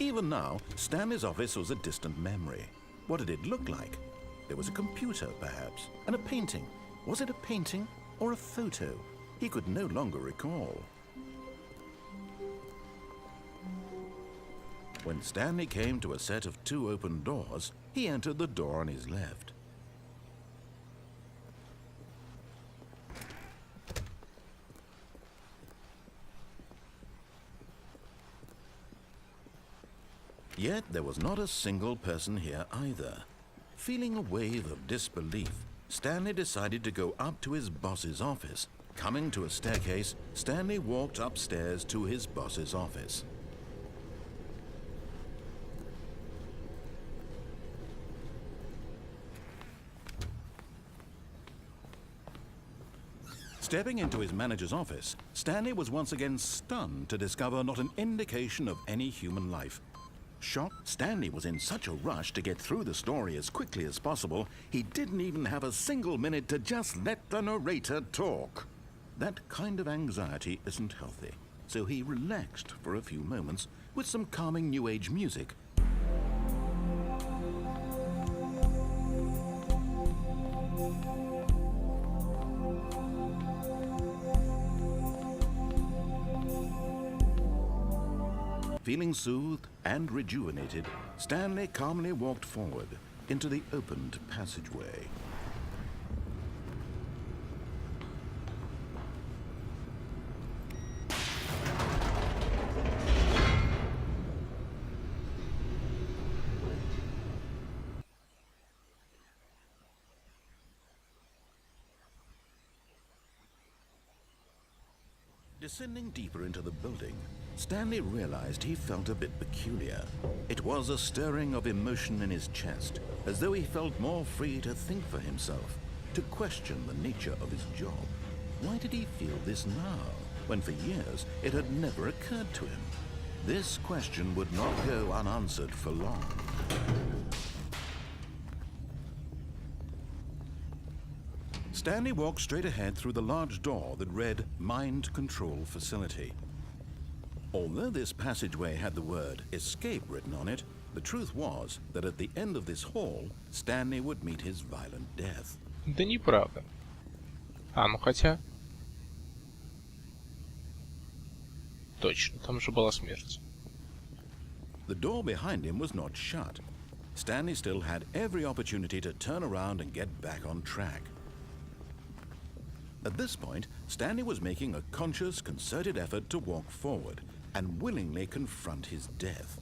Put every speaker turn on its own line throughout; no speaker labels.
Even now, Stanley's office was a distant memory. What did it look like? There was a computer, perhaps, and a painting. Was it a painting or a photo? He could no longer recall. When Stanley came to a set of 2 open doors, he entered the door on his left. Yet there was not a single person here either. Feeling a wave of disbelief, Stanley decided to go up to his boss's office. Coming to a staircase, Stanley walked upstairs to his boss's office. Stepping into his manager's office, Stanley was once again stunned to discover not an indication of any human life. Shocked, Stanley was in such a rush to get through the story as quickly as possible, he didn't even have a single minute to just let the narrator talk. That kind of anxiety isn't healthy, so he relaxed for a few moments with some calming New Age music. Feeling soothed and rejuvenated, Stanley calmly walked forward into the opened passageway. Descending deeper into the building, Stanley realized he felt a bit peculiar. It was a stirring of emotion in his chest, as though he felt more free to think for himself, to question the nature of his job. Why did he feel this now, when for years it had never occurred to him? This question would not go unanswered for long. Stanley walked straight ahead through the large door that read Mind Control Facility. Although this passageway had the word escape written on it, the truth was that at the end of this hall, Stanley would meet his violent death.
Да неправда. А, ну хотя... Точно, там же была смерть.
The door behind him was not shut. Stanley still had every opportunity to turn around and get back on track. At this point, Stanley was making a conscious, concerted effort to walk forward and willingly confront his death.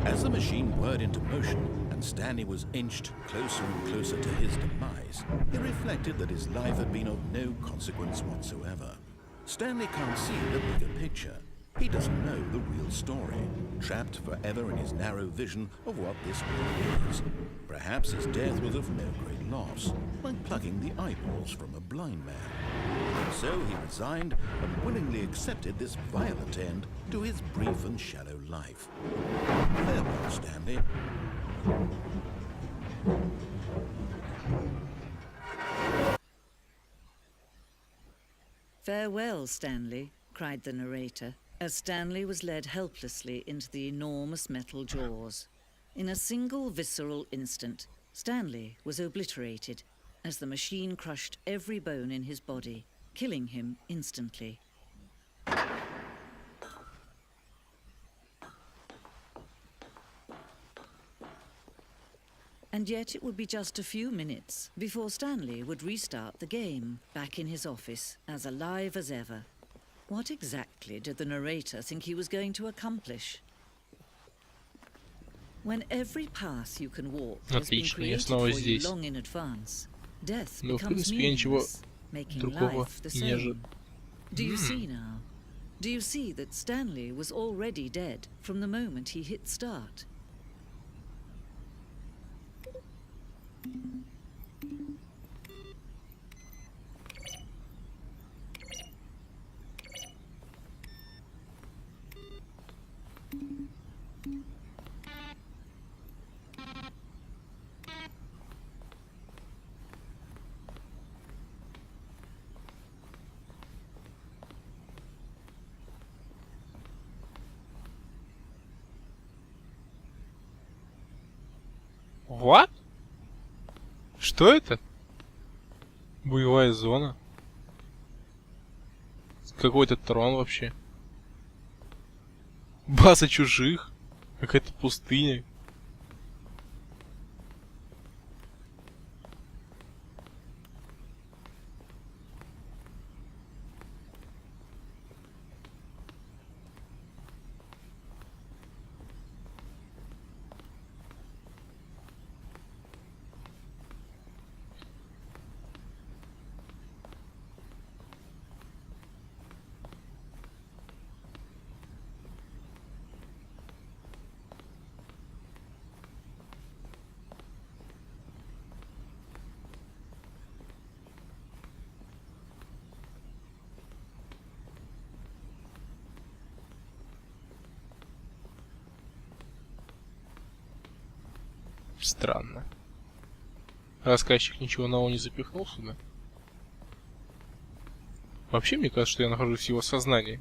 As the machine whirred into motion and Stanley was inched closer and closer to his demise, he reflected that his life had been of no consequence whatsoever. Stanley can't see the bigger picture. He doesn't know the real story, trapped forever in his narrow vision of what this world is. Perhaps his death was of no great loss, like plucking the eyeballs from a blind man. So he resigned and willingly accepted this violent end to his brief and shallow life. Farewell, Stanley.
"Farewell, Stanley," cried the narrator, as Stanley was led helplessly into the enormous metal jaws. In a single visceral instant, Stanley was obliterated as the machine crushed every bone in his body, killing him instantly. And yet it would be just a few minutes before Stanley would restart the game, back in his office, as alive as ever. What exactly did the narrator think he was going to accomplish? When every path you can walk has been created for you long in advance, death becomes meaningless, making life the same. Do you see now? Do you see that Stanley was already dead from the moment he hit start?
What? Что это? Боевая зона? Какой-то трон вообще. База чужих? Какая-то пустыня. Странно. Рассказчик ничего нового не запихнул сюда. Вообще, мне кажется, что я нахожусь в его сознании.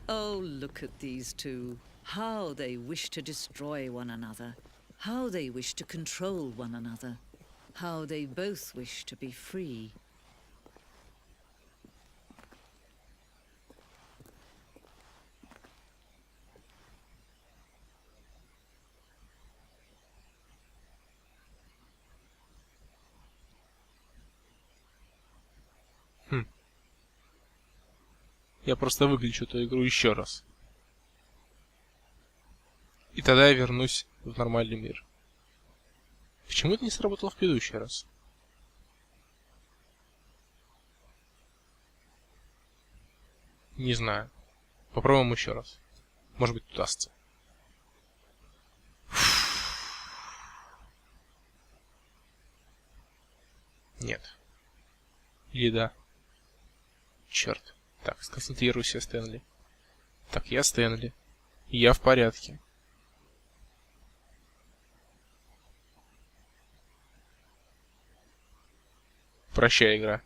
Oh, look at these two. How they wish to destroy one another. How they wish to control one another. How they both wish to be free.
Я просто выключу эту игру еще раз. И тогда я вернусь в нормальный мир. Почему это не сработало в предыдущий раз? Не знаю. Попробуем еще раз. Может быть, удастся. Нет. Или да. Черт. Так, сконцентрируйся, Стэнли. Так, я Стэнли. Я в порядке. Прощай, игра.